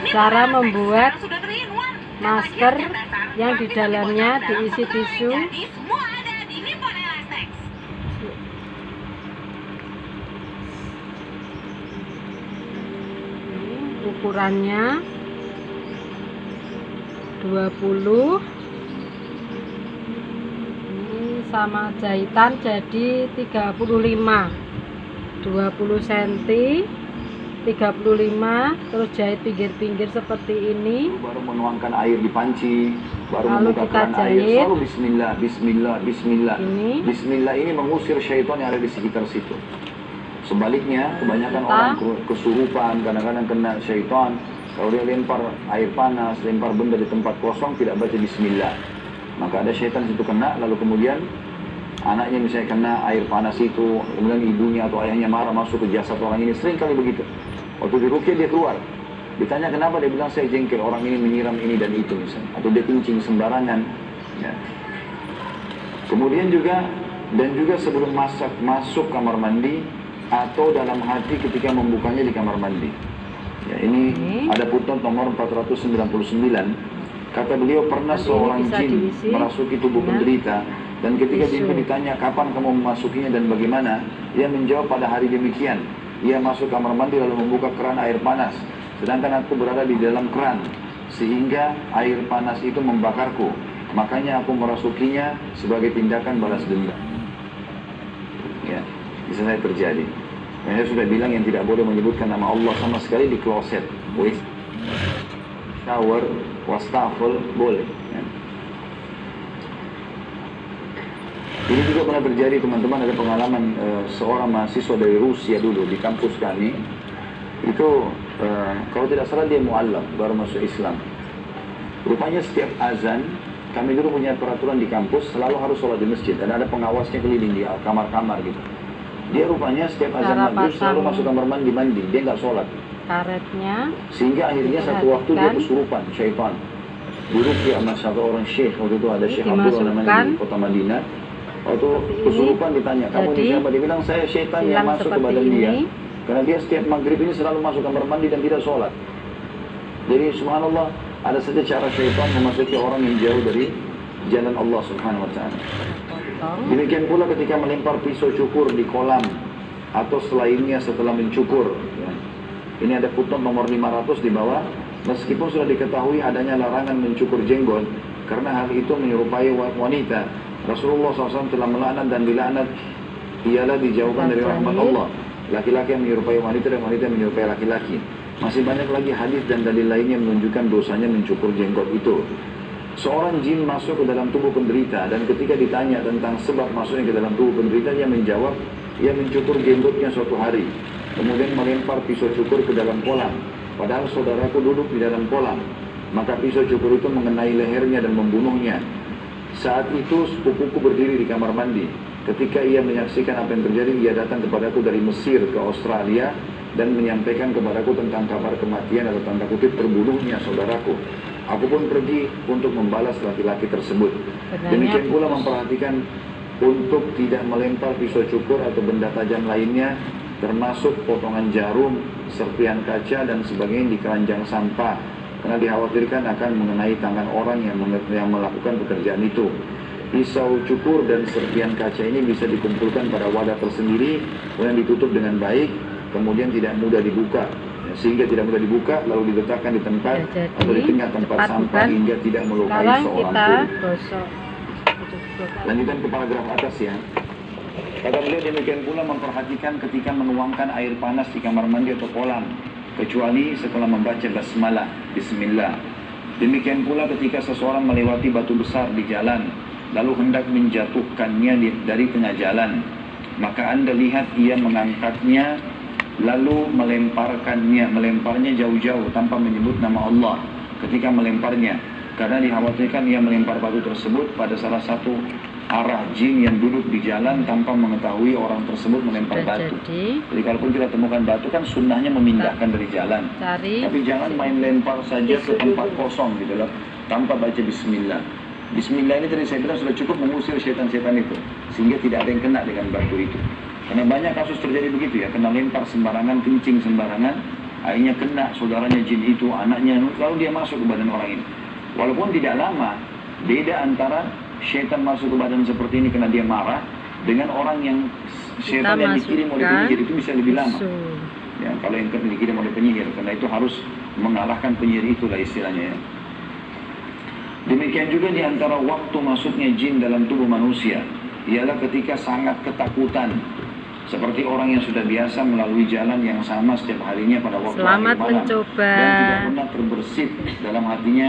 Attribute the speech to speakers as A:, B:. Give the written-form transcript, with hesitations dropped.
A: Cara membuat masker yang di dalamnya diisi tisu. Ukurannya 20. Ini sama jahitan jadi 35. 20 cm 35, terus jahit pinggir-pinggir seperti ini.
B: Baru menuangkan air di panci, baru
A: lalu
B: membuka
A: kita
B: keran
A: jahit.
B: air, selalu bismillah, bismillah, bismillah.
A: Ini.
B: Bismillah ini mengusir syaitan yang ada di sekitar situ. Sebaliknya, kebanyakan
A: kita
B: orang kesurupan, kadang-kadang kena syaitan. Kalau dia lempar air panas, lempar benda di tempat kosong, tidak baca bismillah, maka ada syaitan situ kena, lalu kemudian anaknya misalnya kena air panas itu, kemudian ibunya atau ayahnya marah masuk ke jasad orang ini, sering kali begitu. Waktu diruqyah dia keluar, ditanya kenapa, dia bilang saya jengkel orang ini menyiram ini dan itu misalnya, atau dia kencing sembarangan. Ya. Kemudian juga sebelum masuk kamar mandi atau dalam hati ketika membukanya di kamar mandi. Ya, ini ada putnot nomor 499. Kata beliau, pernah seorang jin merasuki tubuh penderita, dan ketika jin itu ditanya kapan kamu memasukinya dan bagaimana, ia menjawab pada hari demikian. Ia masuk kamar mandi lalu membuka keran air panas, sedangkan aku berada di dalam keran, sehingga air panas itu membakarku. Makanya aku merasukinya sebagai tindakan balas dendam. Ya, bisa saya terjadi. Saya sudah bilang yang tidak boleh menyebutkan nama Allah sama sekali di kloset, shower, wastafel boleh. Ya. Ini juga pernah terjadi teman-teman, ada pengalaman seorang mahasiswa dari Rusia dulu di kampus kami. Itu kalau tidak salah dia mu'alaf, baru masuk Islam. Rupanya setiap azan, kami dulu punya peraturan di kampus selalu harus sholat di masjid, dan ada pengawasnya keliling di kamar-kamar gitu. Dia rupanya setiap azan maghrib selalu masuk kamar mandi, dia nggak sholat.
A: Karetnya.
B: Sehingga akhirnya satu waktu dia kesurupan syaitan. Dulu dia sama satu orang syekh, waktu itu ada Syekh Abdul namanya di kota Madinah. Waktu kesurupan ditanya, kamu ini siapa? Dia bilang saya syaitan yang masuk ke badan dia. Karena dia setiap maghrib ini selalu masuk kamar mandi dan tidak sholat. Jadi subhanallah, ada saja cara syaitan memasuki orang yang jauh dari jalan Allah subhanahu wa ta'ala. Demikian pula ketika melempar pisau cukur di kolam atau selainnya setelah mencukur. Ya. Ini ada putnot nomor 500 di bawah. Meskipun sudah diketahui adanya larangan mencukur jenggot, karena hal itu menyerupai wanita, Rasulullah SAW telah melaknat dan dilaknat ialah dijauhkan dari rahmat Allah. Laki-laki yang menyerupai wanita dan wanita yang menyerupai laki-laki. Masih banyak lagi hadis dan dalil lainnya menunjukkan dosanya mencukur jenggot itu. Seorang jin masuk ke dalam tubuh penderita, dan ketika ditanya tentang sebab masuknya ke dalam tubuh penderita, ia menjawab, ia mencukur jenggotnya suatu hari, kemudian melempar pisau cukur ke dalam kolam. Padahal saudaraku duduk di dalam kolam, maka pisau cukur itu mengenai lehernya dan membunuhnya. Saat itu sepupuku berdiri di kamar mandi. Ketika ia menyaksikan apa yang terjadi, ia datang kepadaku dari Mesir ke Australia dan menyampaikan kepadaku tentang kabar kematian atau tanda kutip terbunuhnya saudaraku. Aku pun pergi untuk membalas laki-laki tersebut. Demikian pula memperhatikan untuk tidak melempar pisau cukur atau benda tajam lainnya, termasuk potongan jarum, serpihan kaca dan sebagainya di keranjang sampah, karena dikhawatirkan akan mengenai tangan orang yang melakukan pekerjaan itu. Pisau cukur dan serpihan kaca ini bisa dikumpulkan pada wadah tersendiri, kemudian ditutup dengan baik, kemudian tidak mudah dibuka. Sehingga tidak mudah dibuka, lalu diletakkan di tempat atau di tengah tempat sampah hingga tidak melukai seorang pun. Lanjutkan ke paragraf atas ya. Kata beliau, demikian pula memperhatikan ketika menuangkan air panas di kamar mandi atau kolam, kecuali setelah membaca basmalah, bismillah. Demikian pula ketika seseorang melewati batu besar di jalan, lalu hendak menjatuhkannya dari tengah jalan, maka Anda lihat ia mengangkatnya lalu melemparnya jauh-jauh tanpa menyebut nama Allah ketika melemparnya, karena dikhawatirkan ia melempar batu tersebut pada salah satu arah jin yang duduk di jalan tanpa mengetahui orang tersebut melempar batu. Jadi kalaupun kita temukan batu, kan sunnahnya memindahkan dari jalan, tapi jangan main lempar saja ke tempat kosong gitu loh, tanpa baca bismillah. Bismillah ini tadi saya bilang sudah cukup mengusir setan-setan itu, sehingga tidak ada yang kena dengan batu itu. Karena banyak kasus terjadi begitu ya, kena lempar sembarangan, kencing sembarangan, akhirnya kena saudaranya jin itu, anaknya, lalu dia masuk ke badan orang ini. Walaupun tidak lama, beda antara syaitan masuk ke badan seperti ini karena dia marah, dengan orang yang syaitan yang dikirim oleh penyihir itu bisa lebih lama. Ya, kalau yang dikirim oleh penyihir, karena itu harus mengalahkan penyihir, itulah istilahnya ya. Demikian juga di antara waktu masuknya jin dalam tubuh manusia, ialah ketika sangat ketakutan, seperti orang yang sudah biasa melalui jalan yang sama setiap harinya pada waktu akhir malam, dan tidak pernah terbersit dalam hatinya